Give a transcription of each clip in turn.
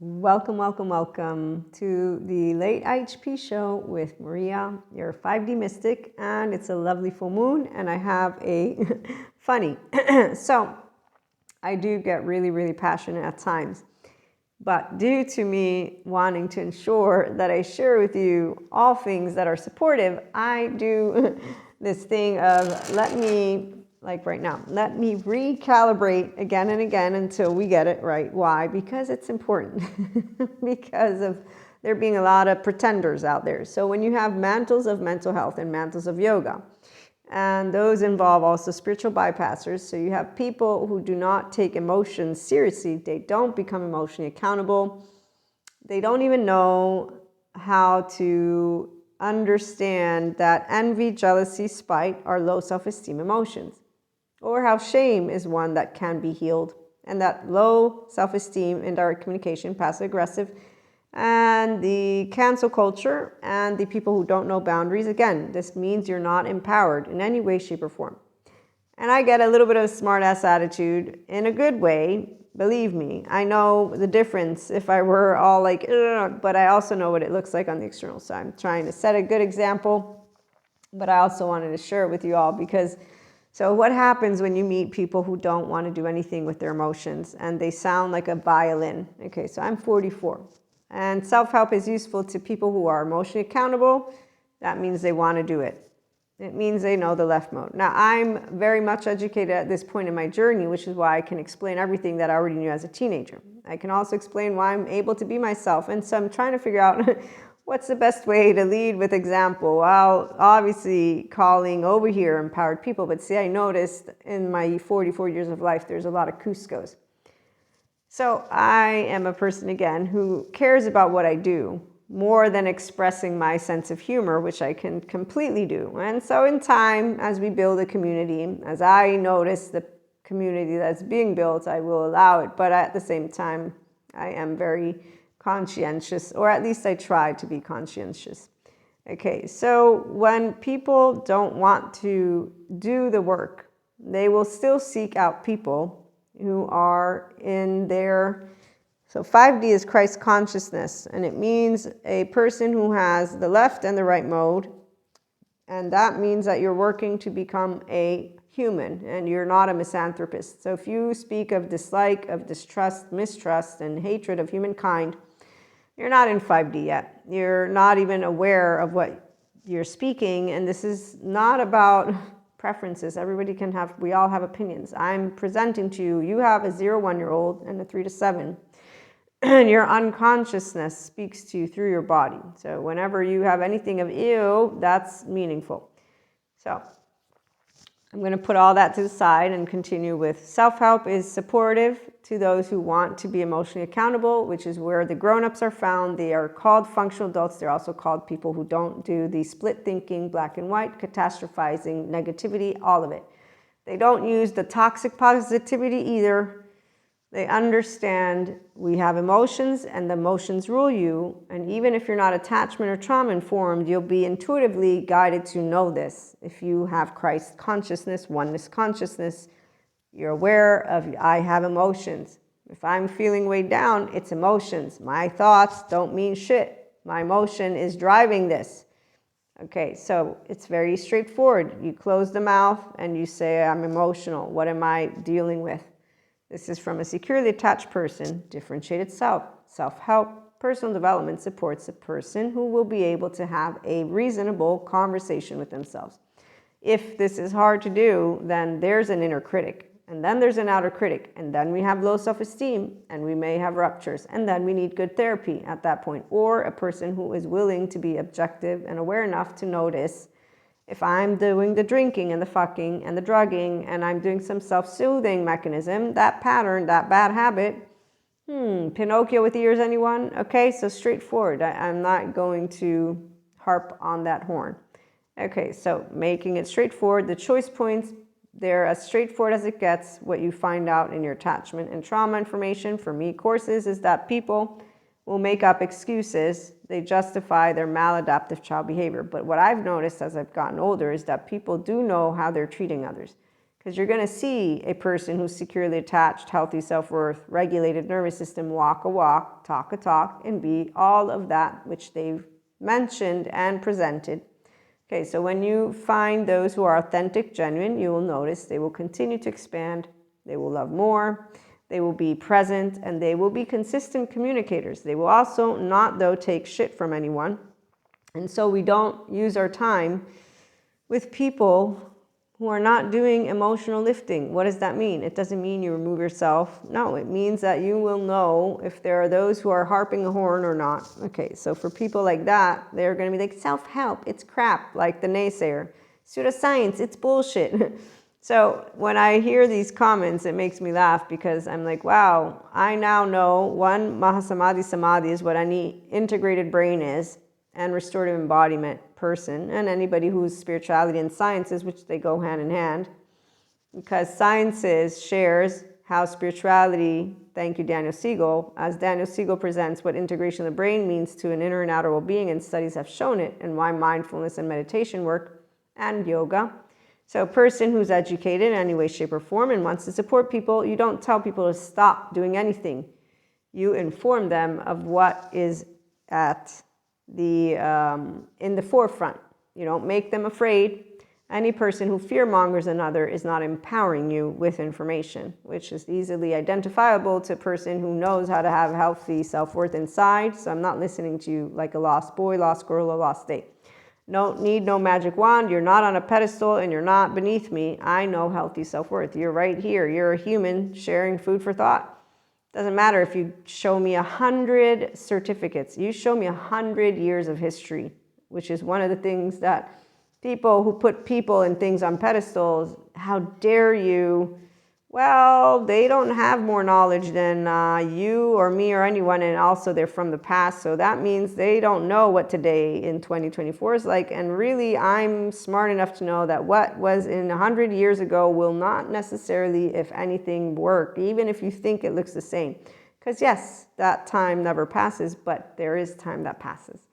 Welcome, welcome, welcome to the late IHP show with Maria, your 5D mystic, and it's a lovely full moon, and I have a funny. So I do get really, really passionate at times, but due to me wanting to ensure that I share with you all things that are supportive, I do this thing of like right now, let me recalibrate again and again until we get it right. Why? Because it's important. Because of there being a lot of pretenders out there. So when you have mantles of mental health and mantles of yoga, and those involve also spiritual bypassers. So you have people who do not take emotions seriously. They don't become emotionally accountable. They don't even know how to understand that envy, jealousy, spite are low self-esteem emotions, or how shame is one that can be healed, and that low self-esteem, indirect communication, passive aggressive, and the cancel culture, and the people who don't know boundaries. Again, this means you're not empowered in any way, shape, or form. And I get a little bit of a smart-ass attitude in a good way. Believe me, I know the difference if I were all like, ugh, but I also know what it looks like on the external side. I'm trying to set a good example, but I also wanted to share it with you all because so what happens when you meet people who don't want to do anything with their emotions and they sound like a violin? Okay, so I'm 44. And self-help is useful to people who are emotionally accountable. That means they want to do it. It means they know the left mode. Now, I'm very much educated at this point in my journey, which is why I can explain everything that I already knew as a teenager. I can also explain why I'm able to be myself. And so I'm trying to figure out what's the best way to lead with example? Well, obviously calling over here empowered people. But see, I noticed in my 44 years of life, there's a lot of Cuscos. So I am a person, again, who cares about what I do more than expressing my sense of humor, which I can completely do. And so in time, as we build a community, as I notice the community that's being built, I will allow it. But at the same time, I am very conscientious, or at least I try to be conscientious. Okay, so when people don't want to do the work, they will still seek out people who are in their, so 5D is Christ consciousness, and it means a person who has the left and the right mode, and that means that you're working to become a human, and you're not a misanthropist. So if you speak of dislike, of distrust, mistrust, and hatred of humankind, you're not in 5D yet. You're not even aware of what you're speaking, and this is not about preferences. Everybody can have, we all have opinions. I'm presenting to you, you have a 0-1-year-old and a 3 to 7, and your unconsciousness speaks to you through your body. So whenever you have anything of ew, that's meaningful. So I'm going to put all that to the side and continue with self-help is supportive to those who want to be emotionally accountable, which is where the grown-ups are found. They are called functional adults. They're also called people who don't do the split thinking, black and white, catastrophizing, negativity, all of it. They don't use the toxic positivity either. They understand we have emotions and the emotions rule you. And even if you're not attachment or trauma informed, you'll be intuitively guided to know this. If you have Christ consciousness, oneness consciousness, you're aware of, I have emotions. If I'm feeling weighed down, it's emotions. My thoughts don't mean shit. My emotion is driving this. Okay, so it's very straightforward. You close the mouth and you say, I'm emotional. What am I dealing with? This is from a securely attached person, differentiated self. Self-help, personal development supports a person who will be able to have a reasonable conversation with themselves. If this is hard to do, then there's an inner critic, and then there's an outer critic, and then we have low self-esteem, and we may have ruptures, and then we need good therapy at that point, or a person who is willing to be objective and aware enough to notice if I'm doing the drinking and the fucking and the drugging and I'm doing some self-soothing mechanism, that pattern, that bad habit, Pinocchio with ears, anyone? Okay, so straightforward. I'm not going to harp on that horn. Okay, so making it straightforward, the choice points, they're as straightforward as it gets. What you find out in your attachment and trauma information, for me, courses, is that people will make up excuses. They justify their maladaptive child behavior. But what I've noticed as I've gotten older is that people do know how they're treating others. Because you're going to see a person who's securely attached, healthy self-worth, regulated nervous system, walk a walk, talk a talk, and be all of that which they've mentioned and presented. Okay, so when you find those who are authentic, genuine, you will notice they will continue to expand, they will love more, they will be present, and they will be consistent communicators. They will also not, though, take shit from anyone. And so we don't use our time with people who are not doing emotional lifting. What does that mean? It doesn't mean you remove yourself. No, it means that you will know if there are those who are harping the horn or not. Okay, so for people like that, they're going to be like, self-help, it's crap, like the naysayer. Pseudoscience, it's bullshit. So when I hear these comments, it makes me laugh because I'm like, wow, I now know, one, Mahasamadhi Samadhi is what any integrated brain is, and restorative embodiment person, and anybody who's spirituality and sciences, which they go hand in hand, because sciences shares how spirituality, thank you Daniel Siegel, as Daniel Siegel presents what integration of the brain means to an inner and outer well-being, and studies have shown it, and why mindfulness and meditation work, and yoga. So a person who's educated in any way, shape, or form and wants to support people, you don't tell people to stop doing anything. You inform them of what is at the in the forefront. You don't make them afraid. Any person who fear-mongers another is not empowering you with information, which is easily identifiable to a person who knows how to have healthy self-worth inside. So I'm not listening to you like a lost boy, lost girl, or lost state. Don't need no magic wand. You're not on a pedestal and you're not beneath me. I know healthy self-worth. You're right here. You're a human sharing food for thought. Doesn't matter if you show me 100 certificates. You show me 100 years of history, which is one of the things that people who put people and things on pedestals, how dare you? Well, they don't have more knowledge than you or me or anyone, and also they're from the past, so that means they don't know what today in 2024 is like. And really, I'm smart enough to know that what was in 100 years ago will not necessarily, if anything, work, even if you think it looks the same. Because yes, that time never passes, but there is time that passes.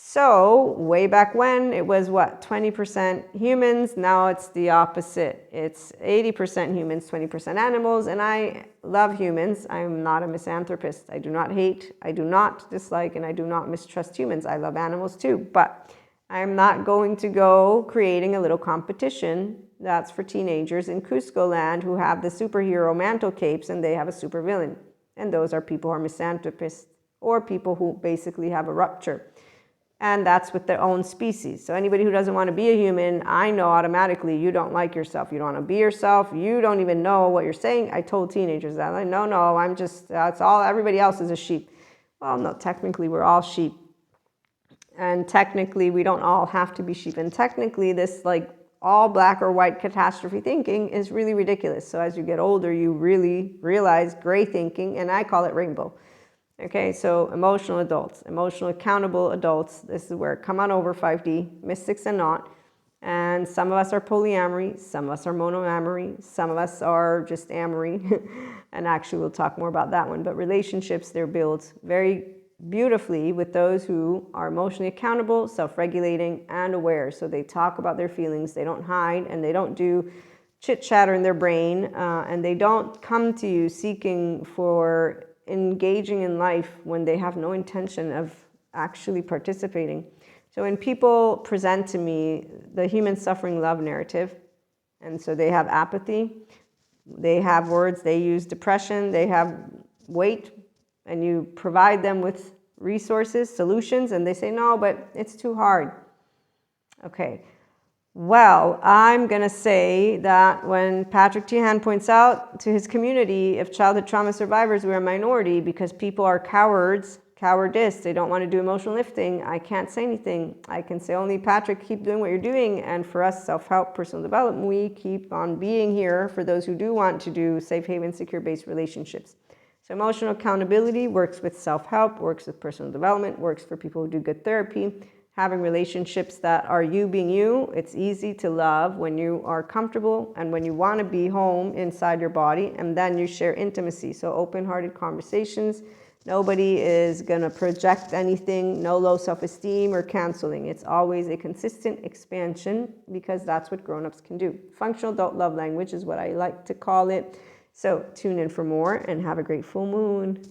So way back when, it was what, 20% humans. Now it's the opposite. It's 80% humans, 20% animals. And I love humans. I'm not a misanthropist. I do not hate, I do not dislike, and I do not mistrust humans. I love animals too. But I'm not going to go creating a little competition that's for teenagers in Cusco land who have the superhero mantle capes and they have a supervillain. And those are people who are misanthropists or people who basically have a rupture. And that's with their own species. So anybody who doesn't want to be a human, I know automatically you don't like yourself. You don't want to be yourself. You don't even know what you're saying. I told teenagers that. Like, no, I'm just, that's all, everybody else is a sheep. Well, no, technically we're all sheep. And technically we don't all have to be sheep. And technically this like all black or white catastrophe thinking is really ridiculous. So as you get older, you really realize gray thinking, and I call it rainbow. Okay, so emotional adults, emotional accountable adults. This is where, come on over 5D, mystics and not. And some of us are polyamory, some of us are monoamory, some of us are just amory. And actually we'll talk more about that one. But relationships, they're built very beautifully with those who are emotionally accountable, self-regulating, and aware. So they talk about their feelings, they don't hide, and they don't do chit-chatter in their brain, and they don't come to you seeking for engaging in life when they have no intention of actually participating. So when people present to me the human suffering love narrative, and so they have apathy, they have words, they use depression, they have weight, and you provide them with resources, solutions, and they say, no, but it's too hard. Okay. Well, I'm going to say that when Patrick Teahan points out to his community of childhood trauma survivors, we're a minority because people are cowardice, they don't want to do emotional lifting, I can't say anything. I can say only, Patrick, keep doing what you're doing. And for us, self-help, personal development, we keep on being here for those who do want to do safe haven, secure-based relationships. So emotional accountability works with self-help, works with personal development, works for people who do good therapy. Having relationships that are you being you, it's easy to love when you are comfortable and when you want to be home inside your body, and then you share intimacy. So open-hearted conversations, Nobody is going to project anything, no low self-esteem or canceling. It's always a consistent expansion because that's what grown-ups can do. Functional adult love language is what I like to call it. So tune in for more and have a great full moon.